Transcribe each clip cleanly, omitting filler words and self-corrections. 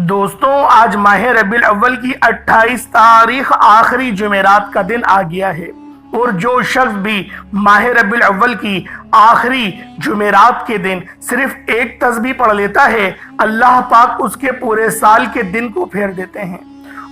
دوستوں آج ماہ ربیع الاول کی 28 تاریخ آخری جمعرات کا دن آ گیا ہے، اور جو شخص بھی ماہ ربیع الاول کی آخری جمعرات کے دن صرف ایک تسبیح پڑھ لیتا ہے، اللہ پاک اس کے پورے سال کے دن کو پھیر دیتے ہیں،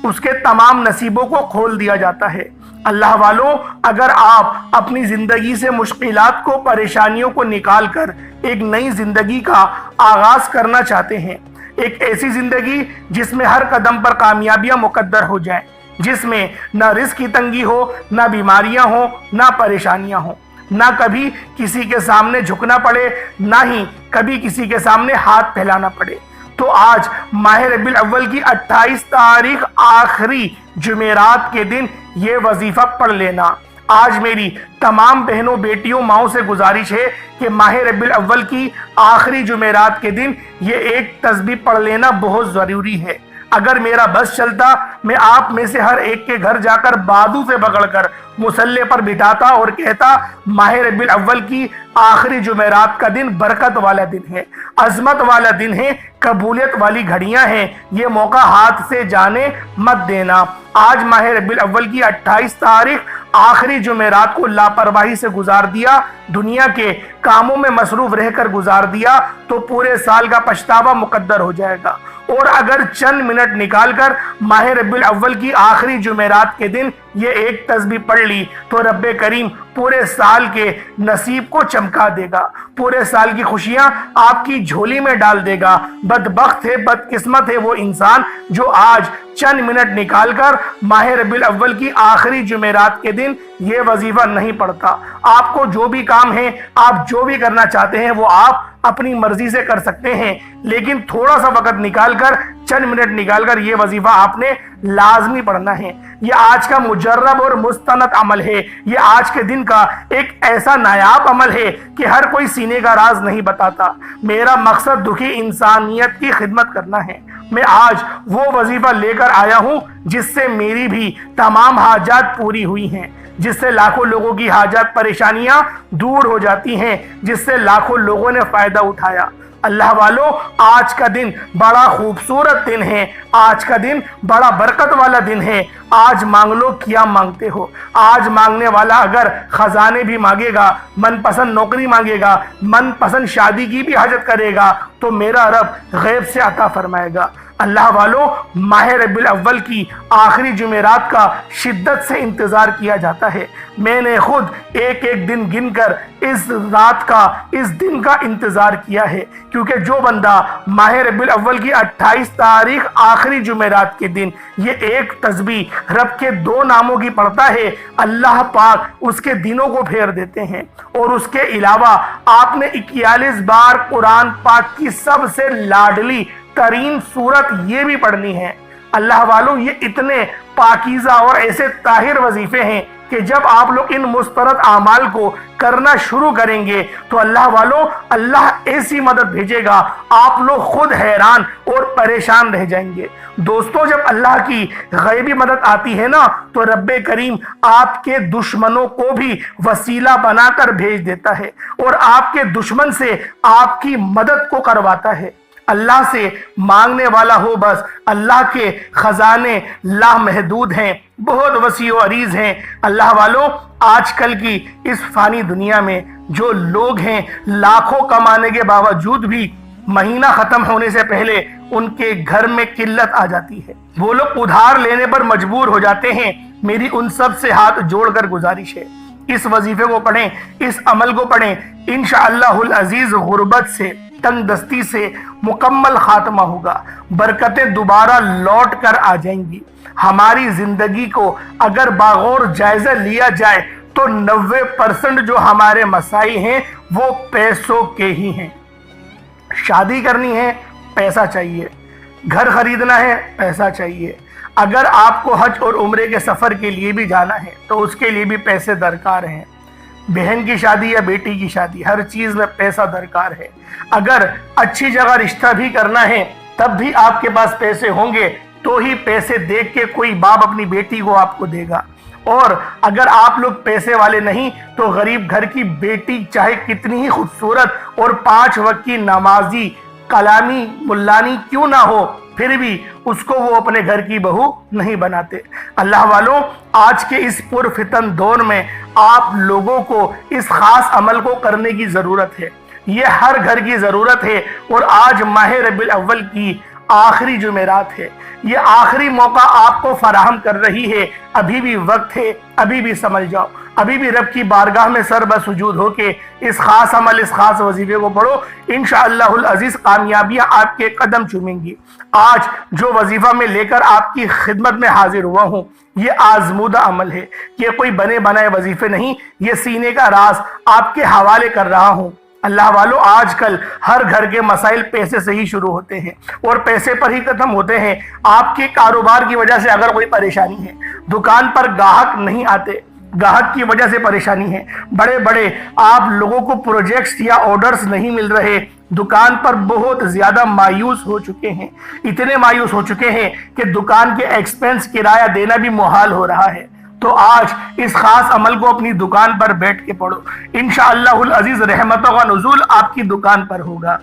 اس کے تمام نصیبوں کو کھول دیا جاتا ہے۔ اللہ والوں، اگر آپ اپنی زندگی سے مشکلات کو، پریشانیوں کو نکال کر ایک نئی زندگی کا آغاز کرنا چاہتے ہیں، ایک ایسی زندگی جس میں ہر قدم پر کامیابیاں مقدر ہو جائیں، جس میں نہ رزق کی تنگی ہو، نہ بیماریاں ہوں، نہ پریشانیاں ہوں، نہ کبھی کسی کے سامنے جھکنا پڑے، نہ ہی کبھی کسی کے سامنے ہاتھ پھیلانا پڑے، تو آج ماہ ربیع الاول کی 28 تاریخ آخری جمعرات کے دن یہ وظیفہ پڑھ لینا۔ آج میری تمام بہنوں، بیٹیوں، ماؤں سے گزارش ہے کہ ماہ ربیع الاول کی آخری جمعرات کے دن یہ ایک تسبیح پڑھ لینا بہت ضروری ہے۔ اگر میرا بس چلتا، میں آپ میں سے ہر ایک کے گھر جا کر بازو سے پکڑ کر مصلے پر بٹھاتا اور کہتا، ماہ ربیع الاول کی آخری جمعرات کا دن برکت والا دن ہے، عظمت والا دن ہے، قبولیت والی گھڑیاں ہیں، یہ موقع ہاتھ سے جانے مت دینا۔ آج ماہ ربیع الاول کی 28 تاریخ آخری جمعرات کو لاپرواہی سے گزار دیا، دنیا کے کاموں میں مصروف رہ کر گزار دیا تو پورے سال کا پچھتاوا مقدر ہو جائے گا۔ اور اگر چند منٹ نکال کر ماہ ربیع الاول کی آخری جمعرات کے دن یہ ایک تسبیح پڑھ لی تو رب کریم پورے سال کے نصیب کو چمکا دے گا، پورے سال کی خوشیاں آپ کی جھولی میں ڈال دے گا۔ بدبخت ہے، بدقسمت ہے وہ انسان جو آج چند منٹ نکال کر ماہ ربیع الاول کی آخری جمعرات کے دن یہ وظیفہ نہیں پڑھتا۔ آپ کو جو بھی کام ہے، آپ جو بھی کرنا چاہتے ہیں، وہ آپ اپنی مرضی سے کر سکتے ہیں، لیکن تھوڑا سا وقت نکال کر، چند منٹ نکال کر یہ وظیفہ آپ نے لازمی پڑھنا ہے۔ یہ آج کا مجرب اور مستند عمل ہے، یہ آج کے دن کا ایک ایسا نایاب عمل ہے کہ ہر کوئی سینے کا راز نہیں بتاتا۔ میرا مقصد دکھی انسانیت کی خدمت کرنا ہے۔ میں آج وہ وظیفہ لے کر آیا ہوں جس سے میری بھی تمام حاجات پوری ہوئی ہیں، جس سے لاکھوں لوگوں کی حاجات، پریشانیاں دور ہو جاتی ہیں، جس سے لاکھوں لوگوں نے فائدہ اٹھایا۔ اللہ والوں، آج کا دن بڑا خوبصورت دن ہے، آج کا دن بڑا برکت والا دن ہے۔ آج مانگ لو کیا مانگتے ہو۔ آج مانگنے والا اگر خزانے بھی مانگے گا، من پسند نوکری مانگے گا، من پسند شادی کی بھی حاجت کرے گا تو میرا رب غیب سے عطا فرمائے گا۔ اللہ والوں، ماہ ربیع الاول کی آخری جمعرات کا شدت سے انتظار کیا جاتا ہے۔ میں نے خود ایک ایک دن گن کر اس رات کا، اس دن کا انتظار کیا ہے، کیونکہ جو بندہ ماہ ربیع الاول کی 28 تاریخ آخری جمعرات کے دن یہ ایک تسبیح رب کے 2 ناموں کی پڑھتا ہے، اللہ پاک اس کے دنوں کو پھیر دیتے ہیں۔ اور اس کے علاوہ آپ نے 41 بار قرآن پاک کی سب سے لاڈلی ترین صورت یہ بھی پڑھنی ہے۔ اللہ والوں، یہ اتنے پاکیزہ اور ایسے طاہر وظیفے ہیں کہ جب آپ لوگ ان مسترد اعمال کو کرنا شروع کریں گے تو اللہ والوں، اللہ ایسی مدد بھیجے گا، آپ لوگ خود حیران اور پریشان رہ جائیں گے۔ دوستوں، جب اللہ کی غیبی مدد آتی ہے نا تو رب کریم آپ کے دشمنوں کو بھی وسیلہ بنا کر بھیج دیتا ہے اور آپ کے دشمن سے آپ کی مدد کو کرواتا ہے۔ اللہ سے مانگنے والا ہو بس، اللہ کے خزانے لامحدود ہیں، بہت وسیع و عریض ہیں۔ اللہ والوں، آج کل کی اس فانی دنیا میں جو لوگ ہیں، لاکھوں کمانے کے باوجود بھی مہینہ ختم ہونے سے پہلے ان کے گھر میں قلت آ جاتی ہے، وہ لوگ ادھار لینے پر مجبور ہو جاتے ہیں۔ میری ان سب سے ہاتھ جوڑ کر گزارش ہے، اس وظیفے کو پڑھیں، اس عمل کو پڑھیں، انشاءاللہ العزیز غربت سے، تنگ دستی سے مکمل خاتمہ ہوگا، برکتیں دوبارہ لوٹ کر آ جائیں گی۔ ہماری زندگی کو اگر باغور جائزہ لیا جائے تو 90% جو ہمارے مسائل ہیں وہ پیسوں کے ہی ہیں۔ شادی کرنی ہے، پیسہ چاہیے، گھر خریدنا ہے، پیسہ چاہیے، اگر آپ کو حج اور عمرے کے سفر کے لیے بھی جانا ہے تو اس کے لیے بھی پیسے درکار ہیں۔ بہن کی شادی یا بیٹی کی شادی، ہر چیز میں پیسہ درکار ہے۔ اگر اچھی جگہ رشتہ بھی کرنا ہے تب بھی آپ کے پاس پیسے ہوں گے تو ہی پیسے دیکھ کے کوئی باپ اپنی بیٹی کو آپ کو دے گا۔ اور اگر آپ لوگ پیسے والے نہیں تو غریب گھر کی بیٹی چاہے کتنی ہی خوبصورت اور 5 وقت کی نمازی کلامی ملانی کیوں نہ ہو، پھر بھی اس کو وہ اپنے گھر کی بہو نہیں بناتے۔ اللہ والوں، آج کے اس پرفتن دور میں آپ لوگوں کو اس خاص عمل کو کرنے کی ضرورت ہے۔ یہ ہر گھر کی ضرورت ہے، اور آج ماہ ربیع الاول کی آخری جمعرات ہے۔ یہ آخری موقع آپ کو فراہم کر رہی ہے۔ ابھی بھی وقت ہے، ابھی بھی سمجھ جاؤ، ابھی بھی رب کی بارگاہ میں سر بسجود ہو کے اس خاص عمل، اس خاص وظیفے کو پڑھو۔ انشاءاللہ العزیز کامیابیاں آپ کے قدم چومیں گی۔ آج جو وظیفہ میں لے کر آپ کی خدمت میں حاضر ہوا ہوں، یہ آزمودہ عمل ہے، یہ کوئی بنے بنائے وظیفے نہیں، یہ سینے کا راز آپ کے حوالے کر رہا ہوں۔ اللہ والو، آج کل ہر گھر کے مسائل پیسے سے ہی شروع ہوتے ہیں اور پیسے پر ہی ختم ہوتے ہیں۔ آپ کے کاروبار کی وجہ سے اگر کوئی پریشانی ہے، دکان پر گاہک نہیں آتے، گاہک کی وجہ سے پریشانی ہے، بڑے بڑے آپ لوگوں کو پروجیکٹس یا آرڈرز نہیں مل رہے، دکان پر بہت زیادہ مایوس ہو چکے ہیں، اتنے مایوس ہو چکے ہیں کہ دکان کے ایکسپنس کرایہ دینا بھی محال ہو رہا ہے، تو آج اس خاص عمل کو اپنی دکان پر بیٹھ کے پڑھو۔ انشاءاللہ العزیز رحمتوں کا نزول آپ کی دکان پر ہوگا۔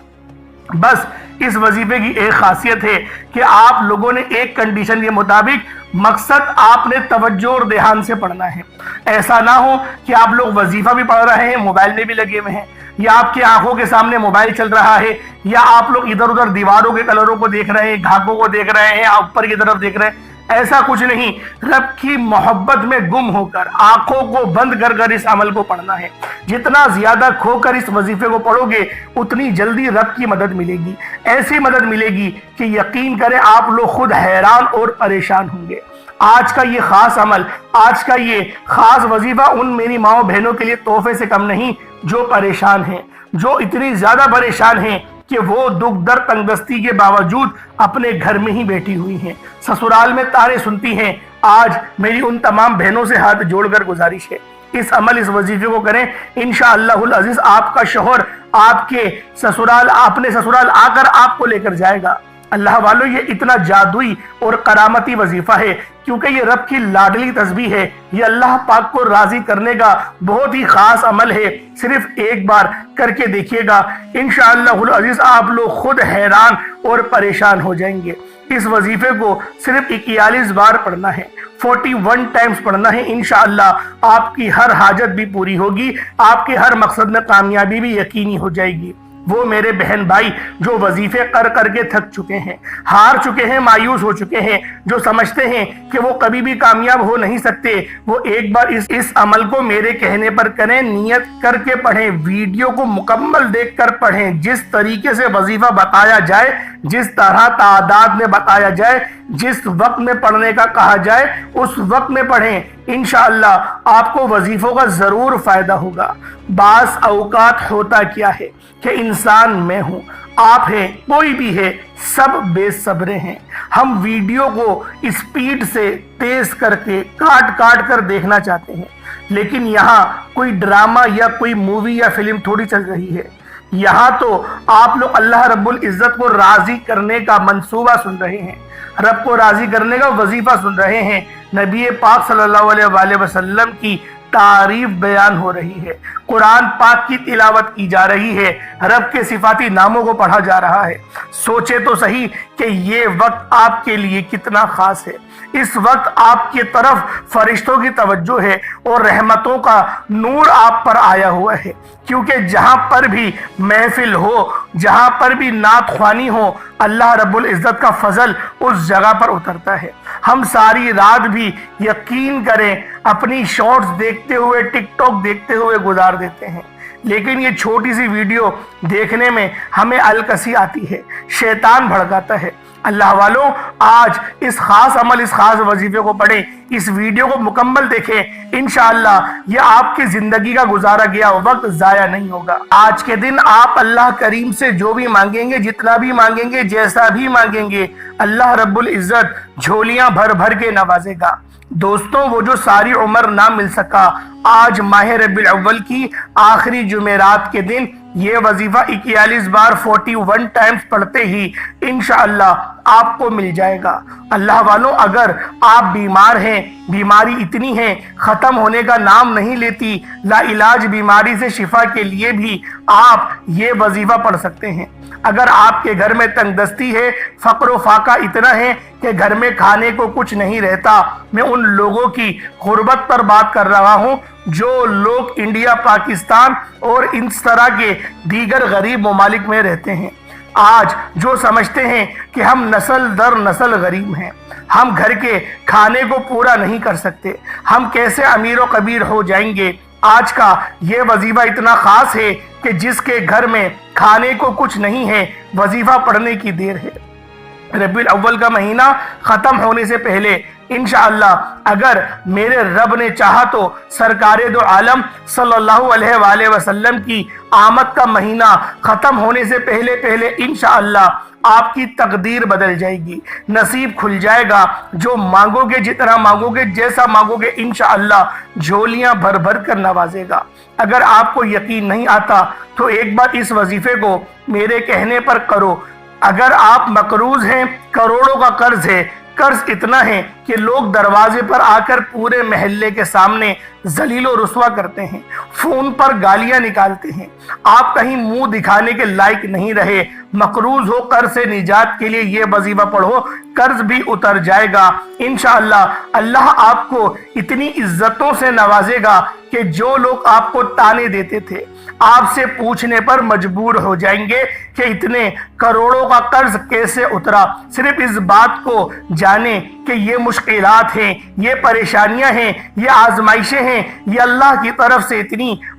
بس اس وظیفے کی ایک خاصیت ہے کہ آپ لوگوں نے ایک کنڈیشن کے مطابق مقصد آپ نے توجہ اور دھیان سے پڑھنا ہے۔ ایسا نہ ہو کہ آپ لوگ وظیفہ بھی پڑھ رہے ہیں، موبائل میں بھی لگے ہوئے ہیں، یا آپ کی آنکھوں کے سامنے موبائل چل رہا ہے، یا آپ لوگ ادھر ادھر دیواروں کے کلروں کو دیکھ رہے ہیں، گھاگوں کو دیکھ رہے ہیں، اوپر کی طرف دیکھ رہے ہیں۔ ایسا کچھ نہیں، رب کی محبت میں گم ہو کر آنکھوں کو بند کر کر اس عمل کو پڑھنا ہے۔ جتنا زیادہ کھو کر اس وظیفے کو پڑھو گے، اتنی جلدی رب کی مدد ملے گی، ایسی مدد ملے گی کہ یقین کریں آپ لوگ خود حیران اور پریشان ہوں گے۔ آج کا یہ خاص عمل، آج کا یہ خاص وظیفہ ان میری ماؤں بہنوں کے لیے تحفے سے کم نہیں جو پریشان ہیں، جو اتنی زیادہ پریشان ہیں کہ وہ دکھ درد تنگ دستی کے باوجود اپنے گھر میں ہی بیٹھی ہوئی ہیں، سسرال میں تانے سنتی ہیں۔ آج میری ان تمام بہنوں سے ہاتھ جوڑ کر گزارش ہے، اس عمل، اس وظیفے کو کریں۔ انشاءاللہ العزیز آپ کا شوہر آپ کے سسرال، اپنے سسرال آ کر آپ کو لے کر جائے گا۔ اللہ والو، یہ اتنا جادوئی اور کرامتی وظیفہ ہے کیونکہ یہ رب کی لاڈلی تسبیح ہے، یہ اللہ پاک کو راضی کرنے کا بہت ہی خاص عمل ہے۔ صرف ایک بار کر کے دیکھیے گا، انشاءاللہ العزیز آپ لوگ خود حیران اور پریشان ہو جائیں گے۔ اس وظیفے کو صرف 41 بار پڑھنا ہے، 41 ٹائمز پڑھنا ہے۔ انشاءاللہ آپ کی ہر حاجت بھی پوری ہوگی، آپ کے ہر مقصد میں کامیابی بھی یقینی ہو جائے گی۔ وہ میرے بہن بھائی جو وظیفے کر کر کے تھک چکے ہیں، ہار چکے ہیں، مایوس ہو چکے ہیں، جو سمجھتے ہیں کہ وہ کبھی بھی کامیاب ہو نہیں سکتے، وہ ایک بار اس عمل کو میرے کہنے پر کریں، نیت کر کے پڑھیں، ویڈیو کو مکمل دیکھ کر پڑھیں، جس طریقے سے وظیفہ بتایا جائے، جس طرح تعداد میں بتایا جائے، جس وقت میں پڑھنے کا کہا جائے اس وقت میں پڑھیں۔ انشاءاللہ آپ کو وظیفوں کا ضرور فائدہ ہوگا۔ بعض اوقات ہوتا کیا ہے کہ انسان میں ہوں، آپ ہیں، کوئی بھی ہے، سب بے صبرے ہیں۔ ہم ویڈیو کو اسپیڈ سے تیز کر کے کاٹ کاٹ کر دیکھنا چاہتے ہیں، لیکن یہاں کوئی ڈرامہ یا کوئی مووی یا فلم تھوڑی چل رہی ہے، یہاں تو آپ لوگ اللہ رب العزت کو راضی کرنے کا منصوبہ سن رہے ہیں، رب کو راضی کرنے کا وظیفہ سن رہے ہیں، نبی پاک صلی اللہ علیہ وآلہ وسلم کی تعریف بیان ہو رہی ہے، قرآن پاک کی تلاوت کی جا رہی ہے، رب کے صفاتی ناموں کو پڑھا جا رہا ہے۔ سوچے تو صحیح کہ یہ وقت آپ کے لیے کتنا خاص ہے۔ اس وقت آپ کی طرف فرشتوں کی توجہ ہے اور رحمتوں کا نور آپ پر آیا ہوا ہے، کیونکہ جہاں پر بھی محفل ہو، جہاں پر بھی نعت خوانی ہو، اللہ رب العزت کا فضل اس جگہ پر اترتا ہے۔ ہم ساری رات بھی یقین کریں اپنی شارٹس دیکھتے ہوئے، ٹک ٹاک دیکھتے ہوئے گزار دیتے ہیں، لیکن یہ چھوٹی سی ویڈیو دیکھنے میں ہمیں الکسی آتی ہے، شیطان بھڑکاتا ہے۔ اللہ والوں، آج اس خاص عمل، اس خاص وظیفے کو پڑھیں، اس ویڈیو کو مکمل دیکھیں، انشاءاللہ یہ آپ کی زندگی کا گزارا گیا وقت ضائع نہیں ہوگا۔ آج کے دن آپ اللہ کریم سے جو بھی مانگیں گے، جتنا بھی مانگیں گے، جیسا بھی مانگیں گے، اللہ رب العزت جھولیاں بھر بھر کے نوازے گا۔ دوستوں، وہ جو ساری عمر نہ مل سکا، آج ماہ ربیع الاول کی آخری جمعرات کے دن یہ وظیفہ 41 بار 41 ٹائمز پڑھتے ہی انشاءاللہ آپ کو مل جائے گا۔ اللہ والوں، اگر آپ بیمار ہیں، بیماری اتنی ہے ختم ہونے کا نام نہیں لیتی، لا علاج بیماری سے شفا کے لیے بھی آپ یہ وظیفہ پڑھ سکتے ہیں۔ اگر آپ کے گھر میں تنگ دستی ہے، فقر و فاقہ اتنا ہے کہ گھر میں کھانے کو کچھ نہیں رہتا، میں ان لوگوں کی غربت پر بات کر رہا ہوں جو لوگ انڈیا، پاکستان اور اس طرح کے دیگر غریب ممالک میں رہتے ہیں، آج جو سمجھتے ہیں کہ ہم نسل در نسل غریب ہیں، ہم گھر کے کھانے کو پورا نہیں کر سکتے، ہم کیسے امیر و کبیر ہو جائیں گے۔ آج کا یہ وظیفہ اتنا خاص ہے کہ جس کے گھر میں کھانے کو کچھ نہیں ہے، وظیفہ پڑھنے کی دیر ہے۔ ربیع الاول کا مہینہ ختم ہونے سے پہلے انشاءاللہ اگر میرے رب نے چاہا تو سرکار دو عالم صلی اللہ علیہ وآلہ وسلم کی آمد کا مہینہ ختم ہونے سے پہلے انشاءاللہ آپ کی تقدیر بدل جائے گی، نصیب کھل جائے گا، جو مانگو گے، جتنا مانگو گے، جیسا مانگو گے، انشاءاللہ جھولیاں بھر بھر کر نوازے گا۔ اگر آپ کو یقین نہیں آتا تو ایک بار اس وظیفے کو میرے کہنے پر کرو۔ اگر آپ مقروض ہیں، کروڑوں کا قرض ہے، قرض اتنا ہے کہ لوگ دروازے پر آ کر پورے محلے کے سامنے ذلیل و رسوا کرتے ہیں، فون پر گالیاں نکالتے ہیں، آپ کہیں منہ دکھانے کے لائق نہیں رہے، مقروض ہو، قرض سے نجات کے لیے یہ وظیفہ پڑھو، قرض بھی اتر جائے گا۔ انشاءاللہ اللہ آپ کو اتنی عزتوں سے نوازے گا کہ جو لوگ آپ کو تانے دیتے تھے آپ سے پوچھنے پر مجبور ہو جائیں گے کہ اتنے کروڑوں کا قرض کیسے اترا۔ صرف اس بات کو جانیں کہ یہ مشکلات ہیں، یہ پریشانیاں ہیں، یہ آزمائشیں ہیں، یہ اللہ کی طرف سے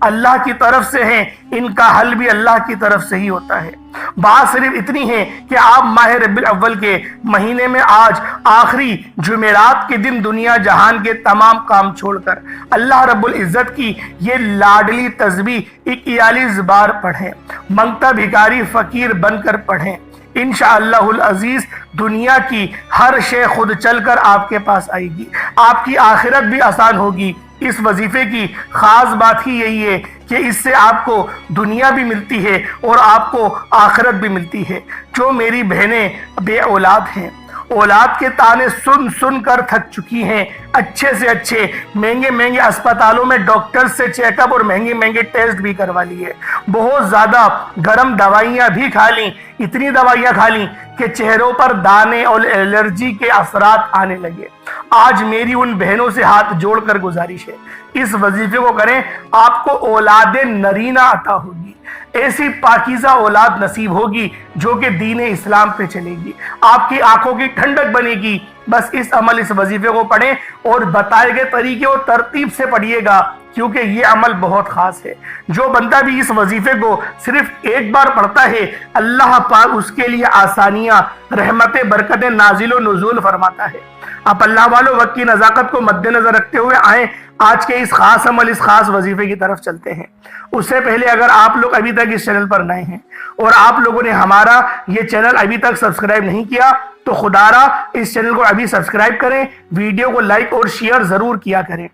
اللہ کی طرف سے ہیں، ان کا حل بھی اللہ کی طرف سے ہی ہوتا ہے۔ بات صرف اتنی ہے کہ آپ ماہ ربیع الاول کے مہینے میں آج آخری جمعرات کے دن دنیا جہان کے تمام کام چھوڑ کر اللہ رب العزت کی یہ لاڈلی تسبیح 41 بار پڑھیں، منگتا بھکاری فقیر بن کر پڑھیں۔ انشاءاللہ العزیز دنیا کی ہر شے خود چل کر آپ کے پاس آئے گی، آپ کی آخرت بھی آسان ہوگی۔ اس وظیفے کی خاص بات ہی یہی ہے کہ اس سے آپ کو دنیا بھی ملتی ہے اور آپ کو آخرت بھی ملتی ہے۔ جو میری بہنیں بے اولاد ہیں، اولاد کے تانے سن سن کر تھک چکی ہیں، اچھے سے اچھے مہنگے اسپتالوں میں ڈاکٹر سے چیک اپ اور مہنگے ٹیسٹ بھی کروا لیے، بہت زیادہ گرم دوائیاں بھی کھا لیں، اتنی دوائیاں کھا لیں کہ چہروں پر دانے اور الرجی کے اثرات آنے لگے۔ آج میری ان بہنوں سے ہاتھ جوڑ کر گزارش ہے، اس وظیفے کو کریں، آپ کو اولاد نرینہ عطا ہوگی، ایسی پاکیزہ اولاد نصیب ہوگی جو کہ دین اسلام پہ چلے گی، آپ کی آنکھوں کی ٹھنڈک بنے گی۔ بس اس وظیفے کو پڑھیں اور بتائے گئے طریقے اور ترتیب سے پڑھیے گا، کیونکہ یہ عمل بہت خاص ہے۔ جو بندہ بھی اس وظیفے کو صرف ایک بار پڑھتا ہے، اللہ پاک اس کے لیے آسانیاں، رحمتیں، برکتیں نازل و نزول فرماتا ہے۔ آپ اللہ والوں وقت کی نزاکت کو مد نظر رکھتے ہوئے آئیں، آج کے اس خاص عمل، اس خاص وظیفے کی طرف چلتے ہیں۔ اس سے پہلے اگر آپ لوگ ابھی تک اس چینل پر نئے ہیں اور آپ لوگوں نے ہمارا یہ چینل ابھی تک سبسکرائب نہیں کیا تو خدا را اس چینل کو ابھی سبسکرائب کریں، ویڈیو کو لائک اور شیئر ضرور کیا کریں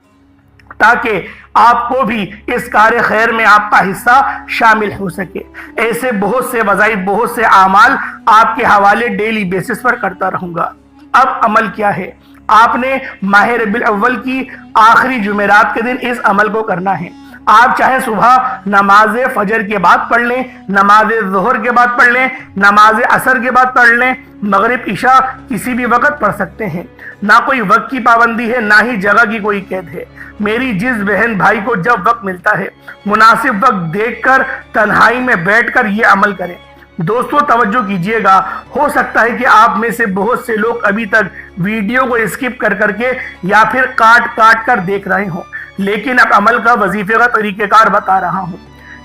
تاکہ آپ کو بھی اس کار خیر میں آپ کا حصہ شامل ہو سکے۔ ایسے بہت سے وظائف، بہت سے اعمال آپ کے حوالے ڈیلی بیسس پر کرتا رہوں گا۔ اب عمل کیا ہے؟ آپ نے ماہ ربیع الاول کی آخری جمعرات کے دن اس عمل کو کرنا ہے۔ آپ چاہے صبح نماز فجر کے بعد پڑھ لیں، نماز ظہر کے بعد پڑھ لیں، نماز عصر کے بعد پڑھ لیں، مغرب عشاء کسی بھی وقت پڑھ سکتے ہیں، نہ کوئی وقت کی پابندی ہے، نہ ہی جگہ کی کوئی قید ہے۔ میری جس بہن بھائی کو جب وقت ملتا ہے، مناسب وقت دیکھ کر تنہائی میں بیٹھ کر یہ عمل کریں۔ دوستو توجہ کیجئے گا، ہو سکتا ہے کہ آپ میں سے بہت سے لوگ ابھی تک ویڈیو کو اسکپ کر کے یا پھر کاٹ کر دیکھ رہے ہوں، لیکن اب عمل کا وظیفے کا طریقہ کار بتا رہا ہوں۔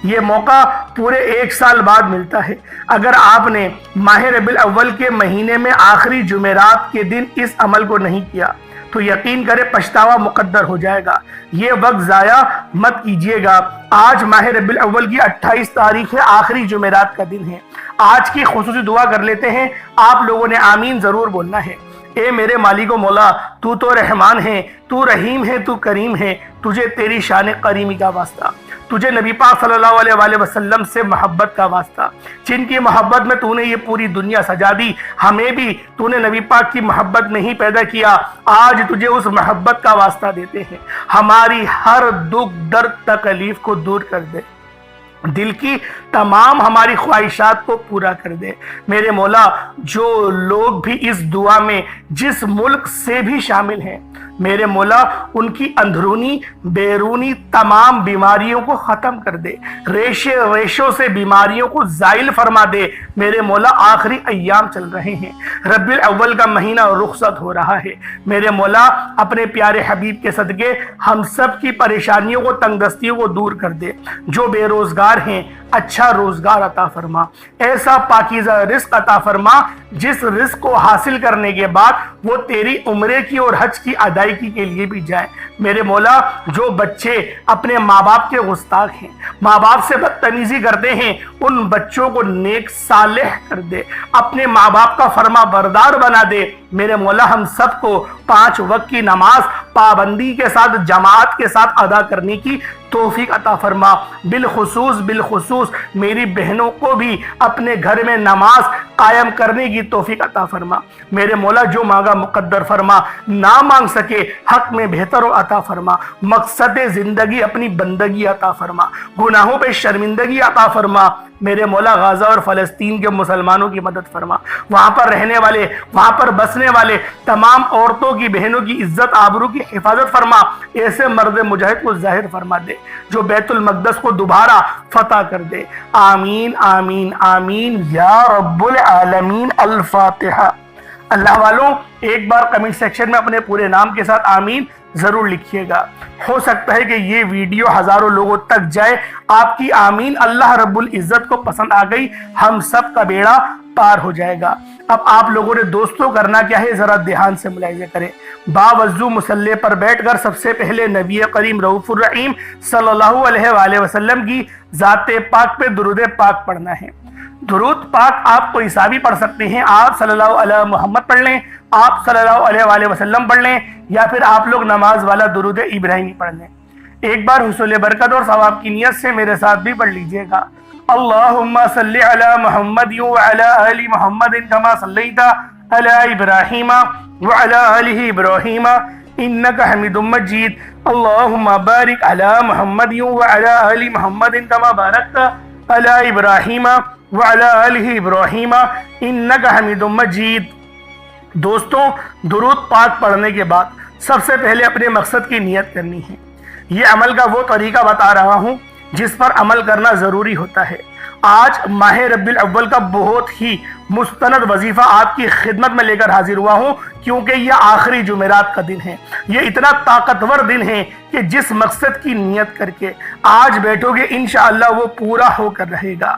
یہ موقع پورے 1 سال بعد ملتا ہے۔ اگر آپ نے ماہ ربیع الاول کے مہینے میں آخری جمعرات کے دن اس عمل کو نہیں کیا تو یقین کرے پچھتاوا مقدر ہو جائے گا۔ یہ وقت ضائع مت کیجیے گا۔ آج ماہ ربیع الاول کی 28 تاریخ ہے، آخری جمعرات کا دن ہے۔ آج کی خصوصی دعا کر لیتے ہیں، آپ لوگوں نے آمین ضرور بولنا ہے۔ اے میرے مالک و مولا، تو رحمان ہے، تو رحیم ہے، تو کریم ہے، تو تجھے تیری شان کریمی کا واسطہ، تجھے نبی پاک صلی اللہ علیہ وسلم سے محبت کا واسطہ، جن کی محبت میں تو نے یہ پوری دنیا سجا دی، ہمیں بھی تو نے نبی پاک کی محبت میں ہی پیدا کیا، آج تجھے اس محبت کا واسطہ دیتے ہیں، ہماری ہر دکھ درد تکلیف کو دور کر دے، دل کی تمام ہماری خواہشات کو پورا کر دے۔ میرے مولا، جو لوگ بھی اس دعا میں جس ملک سے بھی شامل ہیں، میرے مولا ان کی اندرونی بیرونی تمام بیماریوں کو ختم کر دے، ریشوں سے بیماریوں کو زائل فرما دے۔ میرے مولا آخری ایام چل رہے ہیں، ربیع الاول کا مہینہ رخصت ہو رہا ہے، میرے مولا اپنے پیارے حبیب کے صدقے ہم سب کی پریشانیوں کو تنگ دستیوں کو دور کر دے۔ جو بے روزگار ہیں اچھا روزگار عطا فرما، ایسا پاکیزہ رزق عطا فرما جس رزق کو حاصل کرنے کے بعد وہ تیری عمرے کی اور حج کی ادائیگی کے لیے بھی جائیں۔ میرے مولا جو بچے اپنے ماں باپ کے گستاخ ہیں، ماں باپ سے بدتمیزی کرتے ہیں، ان بچوں کو نیک صالح کر دے، اپنے ماں باپ کا فرما بردار بنا دے۔ میرے مولا ہم سب کو 5 وقت کی نماز پابندی کے ساتھ جماعت کے ساتھ ادا کرنے کی توفیق عطا فرما۔ بالخصوص میری بہنوں کو بھی اپنے گھر میں نماز قائم کرنے کی توفیق عطا فرما۔ میرے مولا جو مانگا مقدر فرما، نہ مانگ سکے حق میں بہتر و عطا فرما، مقصد زندگی اپنی بندگی عطا فرما، گناہوں پہ شرمندگی عطا فرما۔ میرے مولا غزہ اور فلسطین کے مسلمانوں کی مدد فرما، وہاں پر رہنے والے، وہاں پر بسنے والے تمام عورتوں کی، بہنوں کی عزت آبرو کی حفاظت فرما، ایسے مرد مجاہد کو ظاہر فرما دے جو بیت المقدس کو دوبارہ فتح کر دے۔ آمین آمین آمین یا رب العالمین۔ الفاتحہ۔ اللہ والوں ایک بار کمنٹ سیکشن میں اپنے پورے نام کے ساتھ آمین ضرور لکھیے گا، ہو سکتا ہے کہ یہ ویڈیو ہزاروں لوگوں تک جائے۔ آپ کی آمین اللہ رب العزت کو پسند آ گئی، ہم سب کا بیڑا پار ہو جائے گا۔ اب آپ لوگوں نے دوستوں کرنا کیا ہے، ذرا دھیان سے ملاحظہ کریں۔ باوضو مصلی پر بیٹھ کر سب سے پہلے نبی کریم رؤوف الرحیم صلی اللہ علیہ وآلہ وسلم کی ذات پاک پہ درود پاک پڑھنا ہے۔ درود پاک آپ کوئی سا بھی پڑھ سکتے ہیں، آپ صلی اللہ علیہ محمد پڑھ لیں، آپ صلی اللہ علیہ وآلہ وسلم پڑھ لیں، یا پھر آپ لوگ نماز والا درود ابراہیمی پڑھ لیں۔ ایک بار حصول برکت اور ثواب کی نیت سے میرے ساتھ بھی پڑھ لیجئے گا۔ اللہم صلی علی محمد وعلی آل محمد کما صلیت علی ابراہیم وعلی آل ابراہیم انک حمید مجید۔ اللہم بارک علی محمد وعلی آل محمد کما بارکت علی ابراہیم وعلی آل ابراہیم انک حمید مجید۔ دوستوں درود پاک پڑھنے کے بعد سب سے پہلے اپنے مقصد کی نیت کرنی ہے۔ یہ عمل کا وہ طریقہ بتا رہا ہوں جس پر عمل کرنا ضروری ہوتا ہے۔ آج ماہ ربیع الاول کا بہت ہی مستند وظیفہ آپ کی خدمت میں لے کر حاضر ہوا ہوں، کیونکہ یہ آخری جمعرات کا دن ہے۔ یہ اتنا طاقتور دن ہے کہ جس مقصد کی نیت کر کے آج بیٹھو گے انشاءاللہ وہ پورا ہو کر رہے گا۔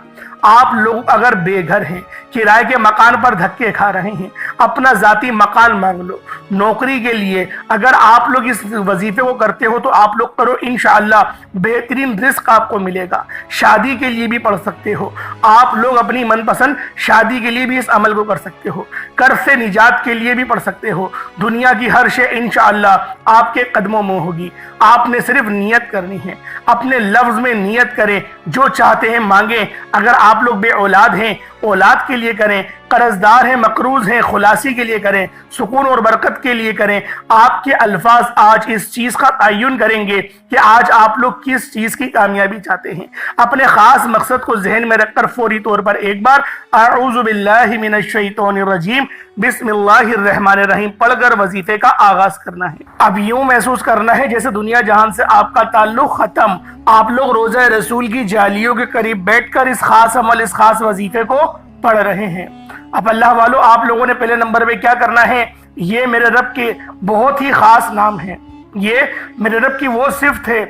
آپ لوگ اگر بے گھر ہیں، کرائے کے مکان پر دھکے کھا رہے ہیں، اپنا ذاتی مکان مانگ لو۔ نوکری کے لیے اگر آپ لوگ اس وظیفے کو کرتے ہو تو آپ لوگ کرو، انشاءاللہ بہترین رزق آپ کو ملے گا۔ شادی کے لیے بھی پڑھ سکتے ہو، آپ لوگ اپنی من پسند شادی کے لیے بھی اس عمل کو کر سکتے ہو، قرض سے نجات کے لیے بھی پڑھ سکتے ہو۔ دنیا کی ہر شے انشاءاللہ آپ کے قدموں میں ہوگی، آپ نے صرف نیت کرنی ہے۔ اپنے لفظ میں نیت کریں، جو چاہتے ہیں مانگیں۔ اگر آپ لوگ بے اولاد ہیں اولاد کے لیے کریں، قرضدار ہیں مقروض ہیں خلاصی کے لیے کریں، سکون اور برکت کے لیے کریں۔ آپ کے الفاظ آج اس چیز کا تعین کریں گے کہ آج آپ لوگ کس چیز کی کامیابی چاہتے ہیں۔ اپنے خاص مقصد کو ذہن میں رکھ کر فوری طور پر ایک بار اعوذ باللہ من الشیطان الرجیم بسم اللہ الرحمن الرحیم پڑھ کر وظیفے کا آغاز کرنا ہے۔ اب یوں محسوس کرنا ہے جیسے دنیا جہان سے آپ کا تعلق ختم، آپ لوگ روضہ رسول کی جالیوں کے قریب بیٹھ کر اس خاص عمل، اس خاص وظیفے کو پڑھ رہے ہیں۔ اب اللہ والو آپ لوگوں نے پہلے نمبر پہ کیا کرنا ہے، یہ میرے رب کے بہت ہی خاص نام ہے، یہ میرے رب کی وہ صفت ہے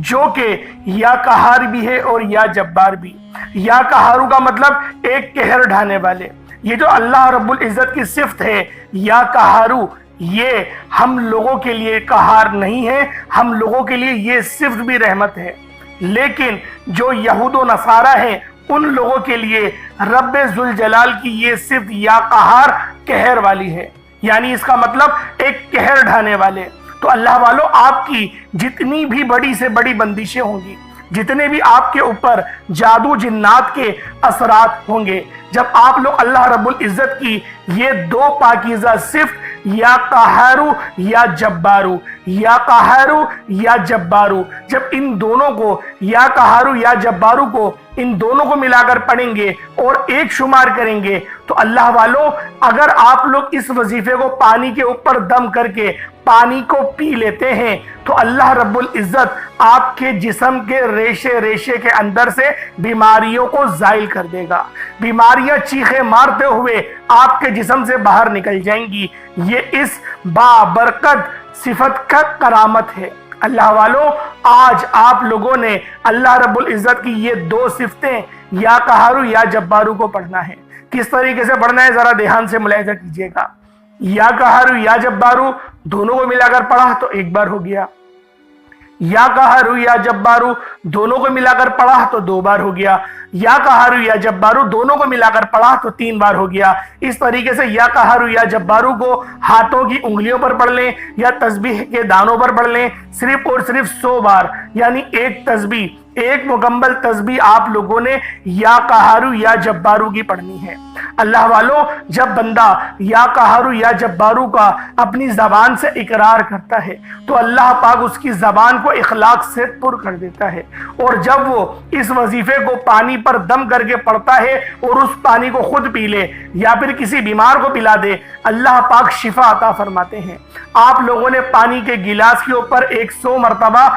جو کہ یا قہار بھی ہے اور یا جبار بھی۔ یا قہارو کا مطلب ایک قہر ڈھانے والے، یہ جو اللہ رب العزت کی صفت ہے یا قہارو، یہ ہم لوگوں کے لیے قہار نہیں ہے، ہم لوگوں کے لیے یہ صفت بھی رحمت ہے۔ لیکن جو یہود و نصارہ ہیں ان لوگوں کے لیے رب ذوالجلال کی یہ صفت یا قہار قہر والی ہے، یعنی اس کا مطلب ایک قہر ڈھانے والے۔ تو اللہ والو آپ کی جتنی بھی بڑی سے بڑی بندشیں ہوں گی، جتنے بھی آپ کے اوپر جادو جنات کے اثرات ہوں گے، جب آپ لوگ اللہ رب العزت کی یہ دو پاکیزہ صفت یا قہارو یا جبارو، یا قہارو یا جبارو، جب ان دونوں کو یا قہارو یا جبارو کو ان دونوں کو ملا کر پڑھیں گے اور ایک شمار کریں گے تو اللہ والو اگر آپ لوگ اس وظیفے کو پانی کے اوپر دم کر کے پانی کو پی لیتے ہیں تو اللہ رب العزت آپ کے جسم کے ریشے ریشے کے اندر سے بیماریوں کو زائل کر دے گا، بیماریاں چیخے مارتے ہوئے آپ کے جسم سے باہر نکل جائیں گی۔ یہ اس بابرکت صفت کا کرامت ہے۔ اللہ والو آج آپ لوگوں نے اللہ رب العزت کی یہ دو صفتیں یا قہارو یا جبارو کو پڑھنا ہے۔ کس طریقے سے پڑھنا ہے ذرا دھیان سے ملاحظہ کیجئے گا۔ یا قہارو یا جبارو دونوں کو ملا کر پڑھا تو ایک بار ہو گیا، یا قہارو یا جبارو دونوں کو ملا کر پڑھا تو دو بار ہو گیا، یا قہارو یا جبارو دونوں کو ملا کر پڑھا تو تین بار ہو گیا۔ اس طریقے سے یا قہارو یا جبارو کو ہاتھوں کی انگلیوں پر پڑھ لیں یا تسبیح کے دانوں پر پڑھ لیں، صرف اور صرف 100 بار، یعنی ایک تسبیح، ایک مکمل تسبیح آپ لوگوں نے یا قہارو یا جبارو کی پڑھنی ہے۔ اللہ والو جب بندہ یا قہارو یا جبارو کا اپنی زبان سے اقرار کرتا ہے تو اللہ پاک اس کی زبان کو اخلاق سے پر کر دیتا ہے، اور جب وہ اس وظیفے کو پانی پر دم کر کے پڑھتا ہے اور اس پانی کو خود پی لے یا پھر کسی بیمار کو پلا دے، اللہ پاک شفا عطا فرماتے ہیں۔ آپ لوگوں نے پانی کے گلاس کے اوپر 100 مرتبہ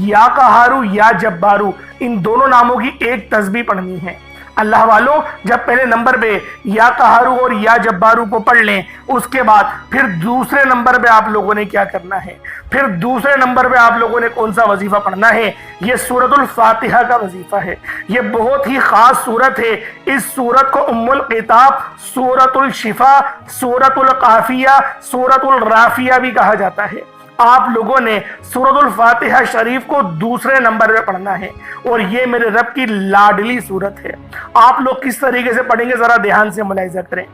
یا قہارو یا جبارو ان دونوں ناموں کی ایک تسبیح پڑھنی ہے۔ اللہ والو جب پہلے نمبر پہ یا قہارو اور یا جبارو کو پڑھ لیں، اس کے بعد پھر دوسرے نمبر پہ آپ لوگوں نے کیا کرنا ہے؟ پھر دوسرے نمبر پہ آپ لوگوں نے کون سا وظیفہ پڑھنا ہے؟ یہ سورۃ الفاتحہ کا وظیفہ ہے۔ یہ بہت ہی خاص سورت ہے۔ اس سورت کو ام القتاب، سورۃ الشفا، سورۃ القافیہ، سورۃ الرافیہ بھی کہا جاتا ہے۔ آپ لوگوں نے سورۃ الفاتحہ شریف کو دوسرے نمبر پہ پڑھنا ہے، اور یہ میرے رب کی لاڈلی سورت ہے۔ آپ لوگ کس طریقے سے پڑھیں گے ذرا دھیان سے ملاحظہ کریں۔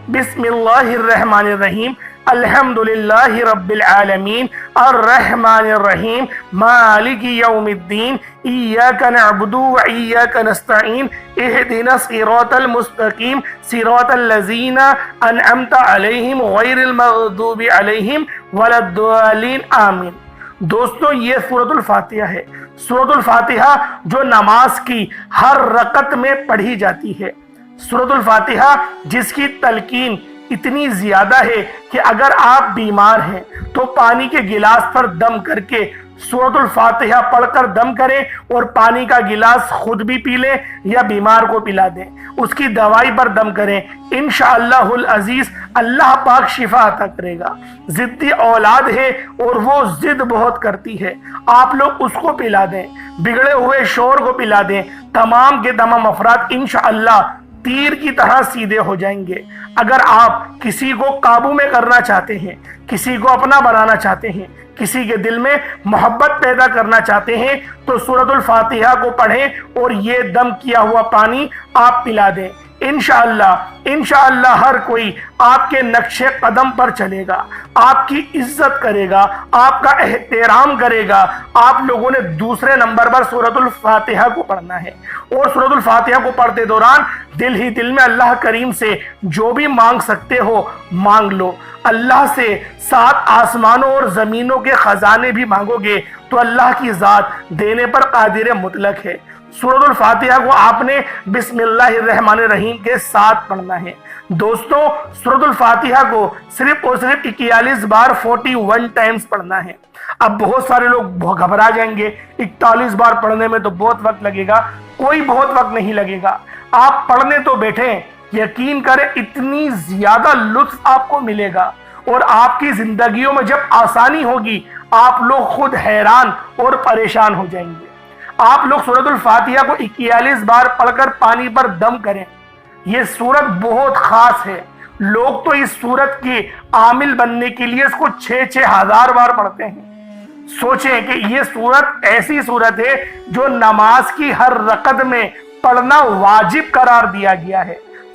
بسم اللہ الرحمن الرحیم، الحمدللہ رب العالمین، الرحمن الرحیم، مالک یوم الدین، ایاک نعبد و ایاک نستعین، اہدنا الصراط المستقیم، صراط الذین انعمت علیہم غیر المغضوب علیہم ولا الضالین، آمین۔ دوستو یہ سورۃ الفاتحہ ہے۔ سورۃ الفاتحہ جو نماز کی ہر رکعت میں پڑھی جاتی ہے۔ سورۃ الفاتحہ جس کی تلقین اتنی زیادہ ہے کہ اگر آپ بیمار ہیں تو پانی کے گلاس پر دم کر کے سورۃ الفاتحہ پڑھ کر دم کریں اور پانی کا گلاس خود بھی پی لیں یا بیمار کو پلا دیں، اس کی دوائی پر دم کریں، انشاءاللہ العزیز اللہ پاک شفا عطا کرے گا۔ ضدی اولاد ہے اور وہ ضد بہت کرتی ہے، آپ لوگ اس کو پلا دیں، بگڑے ہوئے شور کو پلا دیں، تمام کے تمام افراد انشاءاللہ تیر کی طرح سیدھے ہو جائیں گے۔ اگر آپ کسی کو قابو میں کرنا چاہتے ہیں، کسی کو اپنا بنانا چاہتے ہیں، کسی کے دل میں محبت پیدا کرنا چاہتے ہیں تو سورۃ الفاتحہ کو پڑھیں اور یہ دم کیا ہوا پانی آپ پلا دیں۔ انشاءاللہ ہر کوئی آپ کے نقش قدم پر چلے گا، آپ کی عزت کرے گا، آپ کا احترام کرے گا۔ آپ لوگوں نے دوسرے نمبر پر سورۃ الفاتحہ کو پڑھنا ہے، اور سورۃ الفاتحہ کو پڑھتے دوران دل ہی دل میں اللہ کریم سے جو بھی مانگ سکتے ہو مانگ لو۔ اللہ سے 7 آسمانوں اور زمینوں کے خزانے بھی مانگو گے تو اللہ کی ذات دینے پر قادر مطلق ہے۔ سورۃ الفاتحہ کو آپ نے بسم اللہ الرحمن الرحیم کے ساتھ پڑھنا ہے۔ دوستو سورۃ الفاتحہ کو صرف اور صرف 41 بار 41 ٹائمز پڑھنا ہے۔ اب بہت سارے لوگ گھبرا جائیں گے، 41 بار پڑھنے میں تو بہت وقت لگے گا۔ کوئی بہت وقت نہیں لگے گا، آپ پڑھنے تو بیٹھیں، یقین کریں اتنی زیادہ لطف آپ کو ملے گا، اور آپ کی زندگیوں میں جب آسانی ہوگی آپ لوگ خود حیران اور پریشان ہو جائیں گے۔ آپ لوگ سورۃ الفاتحہ کو 41 بار پڑھ کر پانی پر دم کریں۔ یہ سورت بہت خاص ہے، لوگ تو اس سورت کی عامل بننے کے لیے اس کو 6-6 ہزار بار پڑھتے ہیں۔ سوچیں کہ یہ سورت ایسی سورت ہے جو نماز کی ہر رکعت میں پڑھنا واجب قرار دیا گیا ہے۔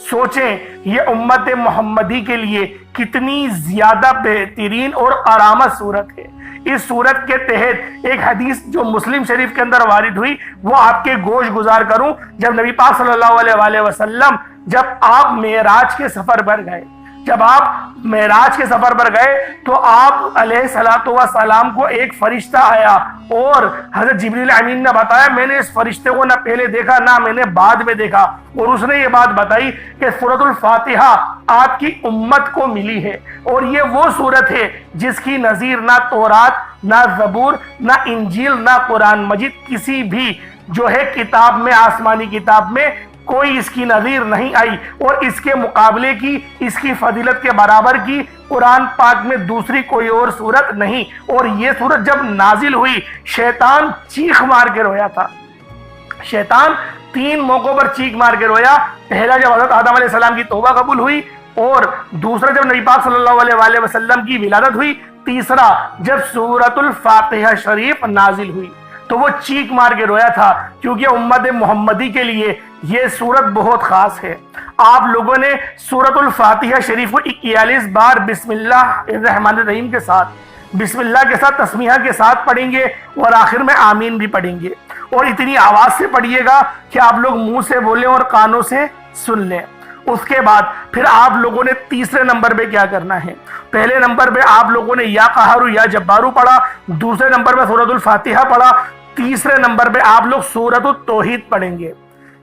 سوچیں یہ امت محمدی کے لیے کتنی زیادہ بہترین اور کرامت صورت ہے۔ اس صورت کے تحت ایک حدیث جو مسلم شریف کے اندر وارد ہوئی وہ آپ کے گوش گزار کروں۔ جب نبی پاک صلی اللہ علیہ وسلم جب آپ معراج کے سفر پر گئے، جب آپ معراج کے سفر پر گئے تو آپ علیہ الصلوۃ والسلام کو ایک فرشتہ آیا اور حضرت جبریل امین نے بتایا میں نے اس فرشتے کو نہ پہلے دیکھا نہ میں نے بعد میں دیکھا، اور اس نے یہ بات بتائی کہ سورۃ الفاتحہ آپ کی امت کو ملی ہے، اور یہ وہ سورت ہے جس کی نظیر نہ تورات، نہ زبور، نہ انجیل، نہ قرآن مجید کسی بھی جو ہے کتاب میں، آسمانی کتاب میں کوئی اس کی نظیر نہیں آئی، اور اس کے مقابلے کی، اس کی فضیلت کے برابر کی قرآن پاک میں دوسری کوئی اور صورت نہیں۔ اور یہ صورت جب نازل ہوئی شیطان چیخ مار کے رویا تھا، شیطان 3 موقعوں پر چیخ مار کے رویا۔ پہلا جب حضرت آدم علیہ السلام کی توبہ قبول ہوئی، اور دوسرا جب نبی پاک صلی اللہ علیہ وسلم کی ولادت ہوئی، تیسرا جب سورۃ الفاتحہ شریف نازل ہوئی تو وہ چیخ مار کے رویا تھا، کیونکہ امت محمدی کے لیے یہ صورت بہت خاص ہے۔ آپ لوگوں نے سورۃ الفاتحہ شریف کو 41 بار بسم اللہ الرحمن الرحیم کے ساتھ، بسم اللہ کے ساتھ، تسمیہ کے ساتھ پڑھیں گے، اور آخر میں آمین بھی پڑھیں گے، اور اتنی آواز سے پڑھیے گا کہ آپ لوگ منہ سے بولیں اور کانوں سے سن لیں۔ اس کے بعد پھر آپ لوگوں نے تیسرے نمبر پہ کیا کرنا ہے؟ پہلے نمبر پہ آپ لوگوں نے یا قہارو یا جبارو پڑھا، دوسرے نمبر پہ سورۃ الفاتحہ پڑھا، تیسرے نمبر پہ آپ لوگ سورۃ التوحید پڑھیں گے،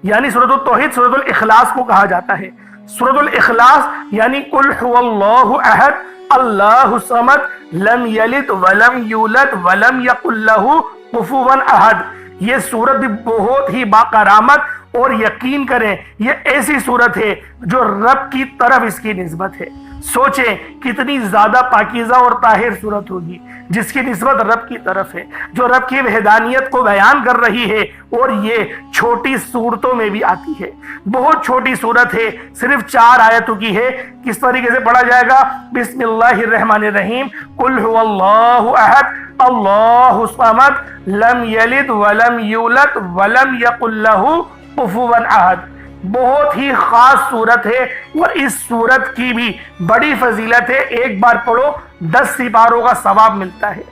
یعنی سورۃ التوحید سورۃ الاخلاص کو کہا جاتا ہے۔ سورۃ الاخلاص یعنی قل هو اللہ احد اللہ الصمد لم یلد ولم یولد ولم یکن لہ کفوا احد۔ یہ سورت بھی بہت ہی باکرامت، اور یقین کریں یہ ایسی صورت ہے جو رب کی طرف اس کی نسبت ہے۔ سوچیں کتنی زیادہ پاکیزہ اور طاہر صورت ہوگی جس کی نسبت رب کی طرف ہے، جو رب کی وحدانیت کو بیان کر رہی ہے، اور یہ چھوٹی صورتوں میں بھی آتی ہے۔ بہت چھوٹی صورت ہے، صرف 4 آیتوں کی ہے۔ کس طریقے سے پڑھا جائے گا؟ بسم اللہ الرحمن الرحیم، قل هو اللہ احد اللہ الصمد لم یلد ولم یولد ولم یکن لہ کفوا احد۔ بہت ہی خاص صورت ہے، اور اس صورت کی بھی بڑی فضیلت ہے۔ ایک بار پڑھو 10 سپاروں کا ثواب ملتا ہے۔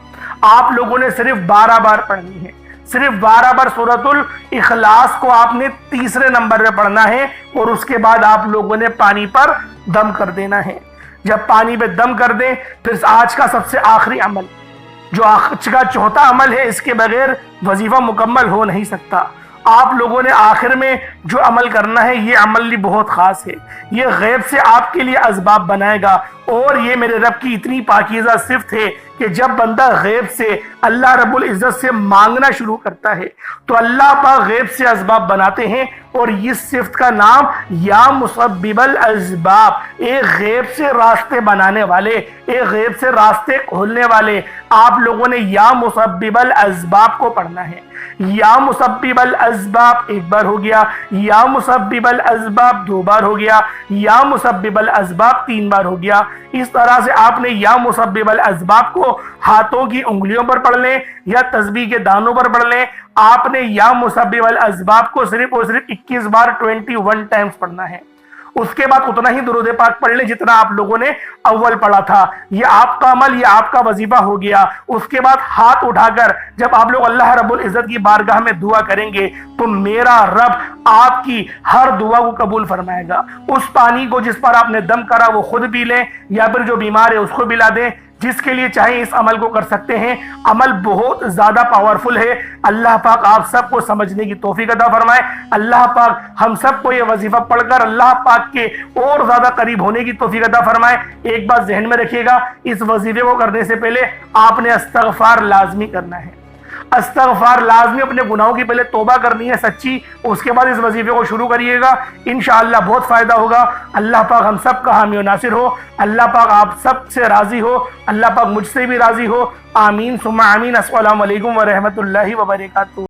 آپ لوگوں نے صرف 12 بار پڑھنی ہے، صرف 12 بار سورۃ الاخلاص کو آپ نے تیسرے نمبر پہ پڑھنا ہے، اور اس کے بعد آپ لوگوں نے پانی پر دم کر دینا ہے۔ جب پانی پہ دم کر دیں پھر آج کا سب سے آخری عمل، جو آج کا چوتھا عمل ہے، اس کے بغیر وظیفہ مکمل ہو نہیں سکتا۔ آپ لوگوں نے آخر میں جو عمل کرنا ہے، یہ عمل بھی بہت خاص ہے، یہ غیب سے آپ کے لیے اسباب بنائے گا، اور یہ میرے رب کی اتنی پاکیزہ صفت ہے کہ جب بندہ غیب سے اللہ رب العزت سے مانگنا شروع کرتا ہے تو اللہ پاک غیب سے اسباب بناتے ہیں، اور اس صفت کا نام یا مسبب الاسباب، ایک غیب سے راستے بنانے والے، ایک غیب سے راستے کھولنے والے۔ آپ لوگوں نے یا مسبب الاسباب کو پڑھنا ہے۔ یا مسبب الاسباب 1 بار ہو گیا، یا مسبب الاسباب 2 بار ہو گیا، یا مسبب الاسباب 3 بار ہو گیا۔ اس طرح سے آپ نے یا مسبب الاسباب کو ہاتھوں کی انگلیوں پر پڑھ لیں یا تسبیح کے دانوں پر پڑھ لیں۔ آپ نے یا مسبب الاسباب کو صرف اور صرف 21 بار 21 ٹائمز پڑھنا ہے۔ اس کے بعد اتنا ہی درود پاک پڑھ لیں جتنا آپ لوگوں نے اول پڑھا تھا۔ یہ آپ کا عمل، یہ آپ کا وظیفہ ہو گیا۔ اس کے بعد ہاتھ اٹھا کر جب آپ لوگ اللہ رب العزت کی بارگاہ میں دعا کریں گے تو میرا رب آپ کی ہر دعا کو قبول فرمائے گا۔ اس پانی کو جس پر آپ نے دم کرا وہ خود پی لیں، یا پھر جو بیمار ہے اس کو پلا دیں۔ جس کے لیے چاہیں اس عمل کو کر سکتے ہیں۔ عمل بہت زیادہ پاورفل ہے۔ اللہ پاک آپ سب کو سمجھنے کی توفیق عطا فرمائے۔ اللہ پاک ہم سب کو یہ وظیفہ پڑھ کر اللہ پاک کے اور زیادہ قریب ہونے کی توفیق عطا فرمائے۔ ایک بات ذہن میں رکھیے گا، اس وظیفے کو کرنے سے پہلے آپ نے استغفار لازمی کرنا ہے۔ استغفار لازمی، اپنے گناہوں کی پہلے توبہ کرنی ہے سچی، اس کے بعد اس وظیفے کو شروع کریے گا، انشاءاللہ بہت فائدہ ہوگا۔ اللہ پاک ہم سب کا حامی و ناصر ہو، اللہ پاک آپ سب سے راضی ہو، اللہ پاک مجھ سے بھی راضی ہو، آمین ثم آمین۔ السلام علیکم ورحمۃ اللہ وبرکاتہ۔